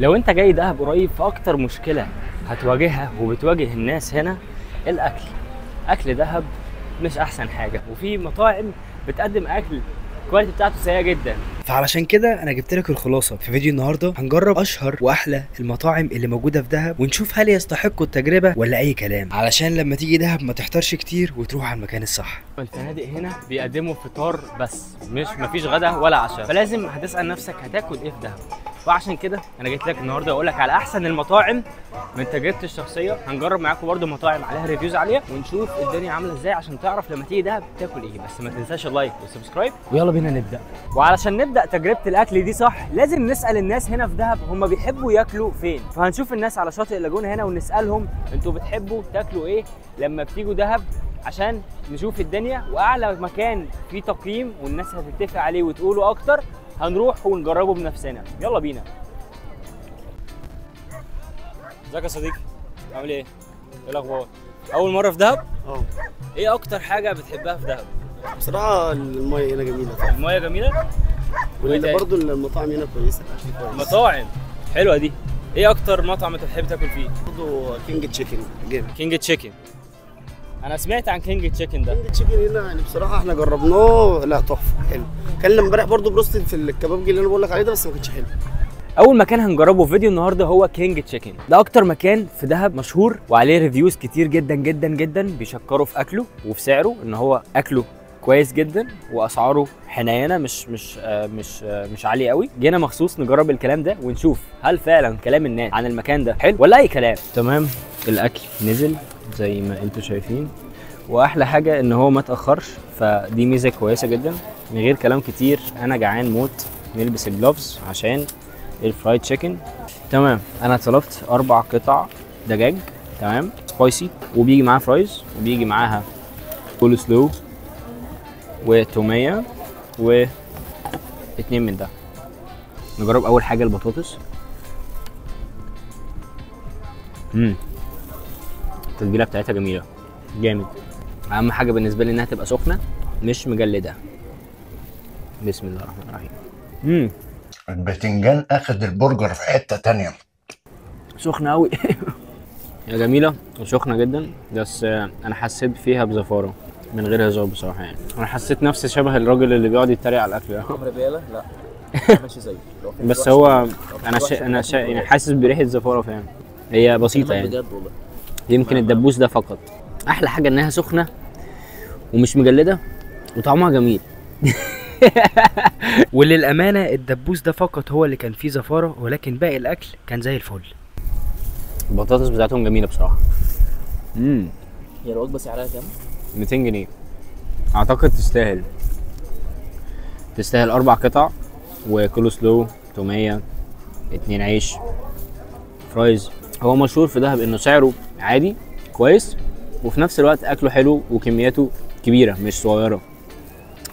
لو انت جاي دهب قريب، فاكتر مشكله هتواجهها وبتواجه الناس هنا اكل دهب مش احسن حاجه، وفي مطاعم بتقدم اكل الكواليتي بتاعته سيئه جدا. فعلشان كده انا جبت لك الخلاصه في فيديو النهارده. هنجرب اشهر واحلى المطاعم اللي موجوده في دهب ونشوف هل يستحقوا التجربه ولا اي كلام، علشان لما تيجي دهب ما تحتارش كتير وتروح على المكان الصح. الفنادق هنا بيقدموا فطار بس، مفيش غدا ولا عشاء، فلازم هتسال نفسك هتاكل ايه في دهب. وعشان كده انا جيت لك النهارده اقول لك على احسن المطاعم من تجربتي الشخصيه. هنجرب معاكم برده مطاعم عليها ريفيوز عاليه ونشوف الدنيا عامله ازاي عشان تعرف لما تيجي دهب تاكل ايه. بس ما تنساش اللايك والسبسكرايب، ويلا بينا نبدا. وعلشان نبدا تجربه الاكل دي صح، لازم نسال الناس هنا في دهب هم بيحبوا ياكلوا فين. فهنشوف الناس على شاطئ اللاجونه هنا ونسالهم انتوا بتحبوا تاكلوا ايه لما بتيجوا دهب، عشان نشوف الدنيا. واعلى مكان فيه تقييم والناس هتتفق عليه وتقولوا اكتر هنروح ونجربه بنفسنا. يلا بينا. ازيك يا صديقي؟ عامل ايه؟ ايه الاخبار؟ اول مره في دهب؟ ايه اكتر حاجه بتحبها في دهب؟ بصراحة المية هنا جميلة. المية جميلة؟ برضه المطاعم هنا كويسة، الأكل كويس. مطاعم حلوة دي. ايه أكتر مطعم أنت بتحب تاكل فيه؟ برضه كينج تشيكن جامد. كينج تشيكن. أنا سمعت عن كينج تشيكن ده. كينج تشيكن هنا يعني بصراحة احنا جربناه، لا تحفة حلو. كلنا امبارح برضه بروستد في الكبابجي اللي أنا بقول لك عليه ده، بس ما كانش حلو. أول مكان هنجربه في فيديو النهارده هو كينج تشيكن. ده أكتر مكان في دهب مشهور وعليه ريفيوز كتير جدا جدا جدا، بيشكروا في أكله وفي سعره، إن هو أكله كويس جدا واسعاره حنينه، مش عاليه قوي. جينا مخصوص نجرب الكلام ده ونشوف هل فعلا كلام الناس عن المكان ده حلو ولا اي كلام. تمام، الاكل نزل زي ما انتم شايفين، واحلى حاجه ان هو ما تاخرش، فدي ميزه كويسه جدا. من غير كلام كتير انا جعان موت، نلبس الجلوفز عشان الفرايد تشيكن. تمام، انا طلبت 4 قطع دجاج، تمام، سبايسي، وبيجي معاها فرايز وبيجي معاها كول سلو وتومية واتنين من ده. نجرب اول حاجه البطاطس. التتبيله بتاعتها جميله جامد. اهم حاجه بالنسبه لي انها تبقى سخنه مش مجلده. بسم الله الرحمن الرحيم. الباذنجان اخد البرجر في حته تانية. سخنه قوي. هي جميله وسخنه جدا، بس انا حسيت فيها بزفاره من غير هزار بصراحه. يعني انا حسيت نفسي شبه الراجل اللي بيقعد يتريق على الاكل ده. عمرو بياله لا ماشي زيه. بس هو انا يعني حاسس بريحه زفاره، فاهم؟ هي بسيطه يعني بجد والله. يمكن الدبوس ده فقط. احلى حاجه انها سخنه ومش مجلده وطعمها جميل. وللامانه الدبوس ده فقط هو اللي كان فيه زفاره، ولكن باقي الاكل كان زي الفل. البطاطس بتاعتهم جميله بصراحه. هي الوجبه سعرها كام؟ 200 جنيه اعتقد. تستاهل 4 قطع وكول سلو، توميه، 2 عيش، فرايز. هو مشهور في دهب انه سعره عادي كويس، وفي نفس الوقت اكله حلو وكمياته كبيره مش صغيره.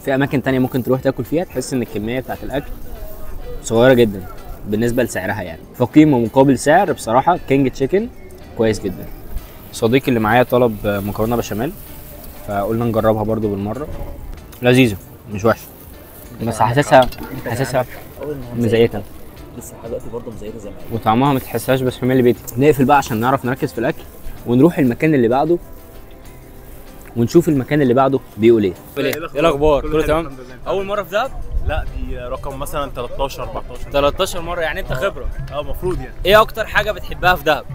في اماكن تانية ممكن تروح تاكل فيها تحس ان الكميه بتاعت الاكل صغيره جدا بالنسبه لسعرها. يعني فقيمه مقابل سعر، بصراحه كينج تشيكن كويس جدا. صديقي اللي معايا طلب مكرونه بشاميل، فقلنا نجربها برضو بالمره. لذيذه مش وحشه، بس حاسسها مزيته لسه دلوقتي برضه مزيته زي ما هي، وطعمها ما تحسهاش بشاميل بيتي. نقفل بقى عشان نعرف نركز في الاكل ونروح المكان اللي بعده ونشوف المكان اللي بعده بيقول ايه. ايه الاخبار؟ كله تمام؟ اول مره في دهب؟ لا دي رقم مثلا 13 14 13 مره، يعني انت خبره. المفروض يعني. ايه اكتر حاجه بتحبها في دهب؟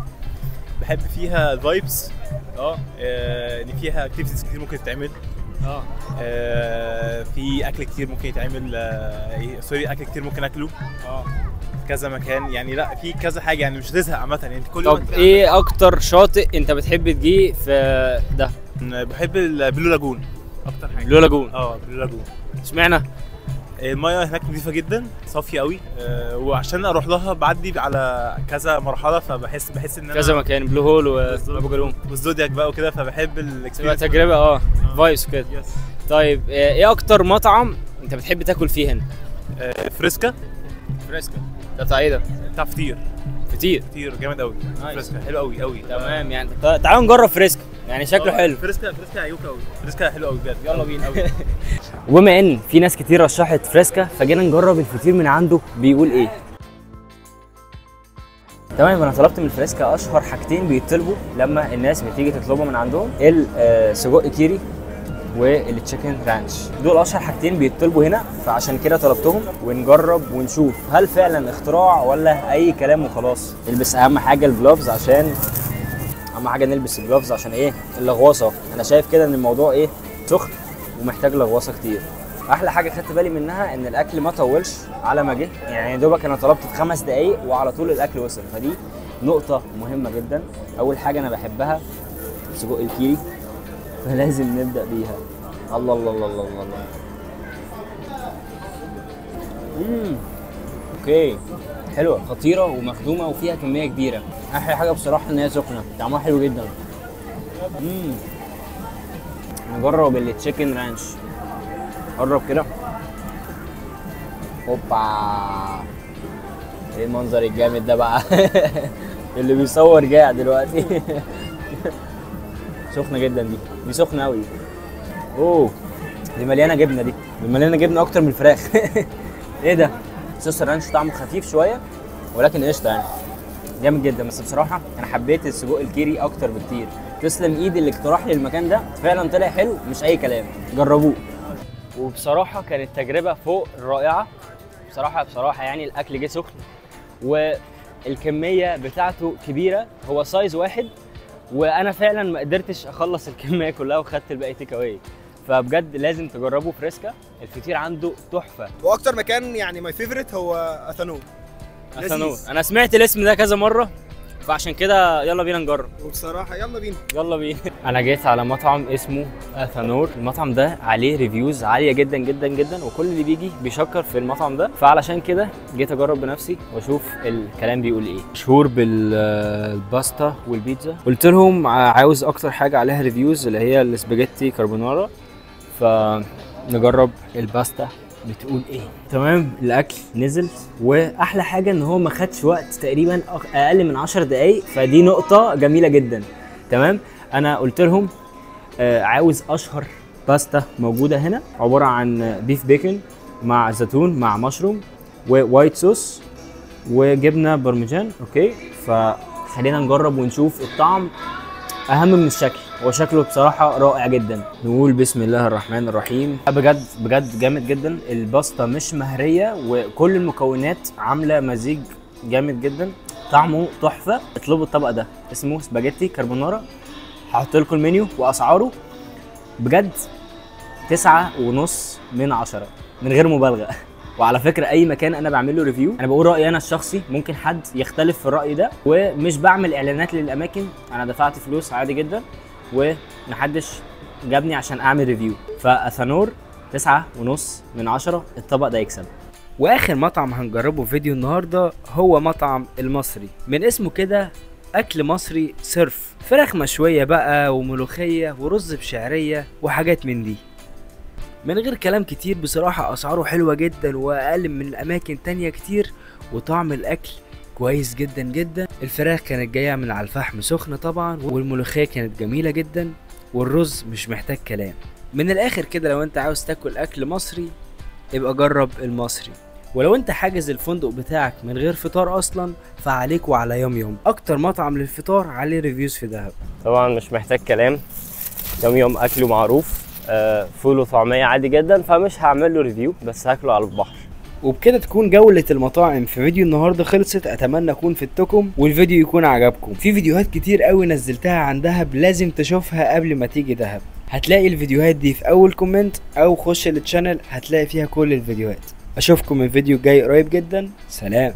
بحب فيها الفايبس، ان فيها اكتيفيتيز كتير ممكن تتعمل. في اكل كتير ممكن يتعمل، اكل كتير ممكن اكله في كذا مكان. يعني لا في كذا حاجه، يعني مش هتزهق عامه. يعني انت كل يوم. طب ايه اكتر شاطئ انت بتحب تجي في دهب؟ بحب البلو لاجون اكتر حاجه. بلو لاجون؟ بلو لاجون. اشمعنى؟ المايه هناك نظيفه جدا، صافيه قوي، وعشان اروح لها بعدي على كذا مرحله، فبحس ان انا كذا مكان، بلو هول وابو جالوم والزودياك بقى وكده، فبحب الاكسبيرينس. تجربه فايس كده. طيب ايه اكتر مطعم انت بتحب تاكل فيه هنا؟ فريسكا ده بتاع ايه ده؟ بتاع فطير جامد قوي. فريسكا حلو قوي قوي. تمام، يعني تعالوا نجرب فريسكا، يعني شكله حلو. فريسكا عيوك قوي، فريسكا حلو قوي بجد. يلا بينا قوي. وبما ان في ناس كتير رشحت فريسكا، فجينا نجرب الفطير من عنده بيقول ايه. تمام. انا طلبت من الفريسكا اشهر حاجتين بيطلبوا لما الناس بتيجي تطلبوا من عندهم، السجق كيري والتشيكن رانش. دول اشهر حاجتين بيطلبوا هنا، فعشان كده طلبتهم ونجرب ونشوف هل فعلا اختراع ولا اي كلام وخلاص. نلبس اهم حاجه الجلوفز، عشان اهم حاجه نلبس الجلوفز عشان ايه؟ اللغواصه. انا شايف كده ان الموضوع ايه؟ سخن ومحتاج لغواصه كتير. احلى حاجه خدت بالي منها ان الاكل ما طولش على ما جه، يعني دوبك انا طلبت في 5 دقايق وعلى طول الاكل وصل، فدي نقطه مهمه جدا. اول حاجه انا بحبها سجق الكيري، فلازم نبدا بيها. الله الله الله الله الله. اوكي، حلوه خطيره ومخدومه وفيها كميه كبيره. احلى حاجه بصراحه ان هي سخنه، طعمها حلو جدا. نجرب التشيكن رانش. قرب كده. هوبا، ايه المنظر الجامد ده بقى؟ اللي بيصور جاع دلوقتي. سخنه جدا دي سخنه قوي. اوه، دي مليانه جبنه، دي مليانه جبنه اكتر من الفراخ. ايه ده؟ صوص الرانش طعمه خفيف شويه ولكن قشطه يعني، جامد جدا. بس بصراحه انا حبيت السجق الكيري اكتر بكتير. تسلم ايدي اللي اقترح لي المكان ده، فعلا طلع حلو مش اي كلام. جربوه. وبصراحه كانت تجربه فوق الرائعه. بصراحه يعني الاكل جه سخن والكميه بتاعته كبيره. هو سايز واحد وانا فعلا ما قدرتش اخلص الكميه كلها وخدت الباقي تيك اواي. فبجد لازم تجربوا فريسكا، الفطير عنده تحفه. واكتر مكان يعني ماي فيفورت هو اثانور. انا سمعت الاسم ده كذا مره، فعشان كده يلا بينا نجرب. وبصراحه يلا بينا. انا جيت على مطعم اسمه اثانور. المطعم ده عليه ريفيوز عاليه جدا جدا جدا، وكل اللي بيجي بيشكر في المطعم ده، فعلشان كده جيت اجرب بنفسي واشوف الكلام بيقول ايه. مشهور بالباستا والبيتزا. قلت لهم عاوز اكتر حاجه عليها ريفيوز اللي هي السباجيتي كاربونارا، فنجرب الباستا بتقول ايه. تمام، الاكل نزل واحلى حاجه ان هو ما خدش وقت، تقريبا اقل من 10 دقايق، فدي نقطه جميله جدا. تمام، انا قلت لهم عاوز اشهر باستا موجوده هنا، عباره عن بيف بيكن مع زيتون مع مشروم ووايت صوص وجبنه برمجان. اوكي، فخلينا نجرب ونشوف الطعم اهم من الشكل. هو شكله بصراحه رائع جدا. نقول بسم الله الرحمن الرحيم. بجد بجد جامد جدا. الباستا مش مهريه وكل المكونات عامله مزيج جامد جدا، طعمه تحفه. اطلبوا الطبق ده اسمه سباجيتي كاربونارا، هحط لكم المنيو واسعاره. بجد 9.5 من 10 من غير مبالغه. وعلى فكره اي مكان انا بعمل له ريفيو انا بقول رايي انا الشخصي، ممكن حد يختلف في الراي ده، ومش بعمل اعلانات للاماكن. انا دفعت فلوس عادي جدا ومحدش جابني عشان اعمل ريفيو. فاثانور 9.5 من 10، الطبق ده يكسب. واخر مطعم هنجربه في فيديو النهارده هو مطعم المصري. من اسمه كده اكل مصري صرف، فراخ مشويه بقى وملوخيه ورز بشعريه وحاجات من دي. من غير كلام كتير، بصراحه اسعاره حلوه جدا واقل من اماكن تانية كتير، وطعم الاكل كويس جدا جدا. الفراخ كانت جايه من على الفحم سخنه طبعا، والملوخيه كانت جميله جدا، والرز مش محتاج كلام. من الاخر كده لو انت عاوز تاكل اكل مصري يبقى جرب المصري. ولو انت حاجز الفندق بتاعك من غير فطار اصلا، فعليك وعلى يوم يوم اكتر مطعم للفطار عليه ريفيوز في دهب. طبعا مش محتاج كلام، يوم اكله معروف. فول وطعميه عادي جدا، فمش هعمل له ريفيو، بس هاكله على البحر. وبكده تكون جولة المطاعم في فيديو النهارده خلصت. اتمنى اكون فدتكم والفيديو يكون عجبكم. في فيديوهات كتير قوي نزلتها عن دهب، لازم تشوفها قبل ما تيجي دهب. هتلاقي الفيديوهات دي في اول كومنت او خش التشانل هتلاقي فيها كل الفيديوهات. اشوفكم الفيديو الجاي قريب جدا. سلام.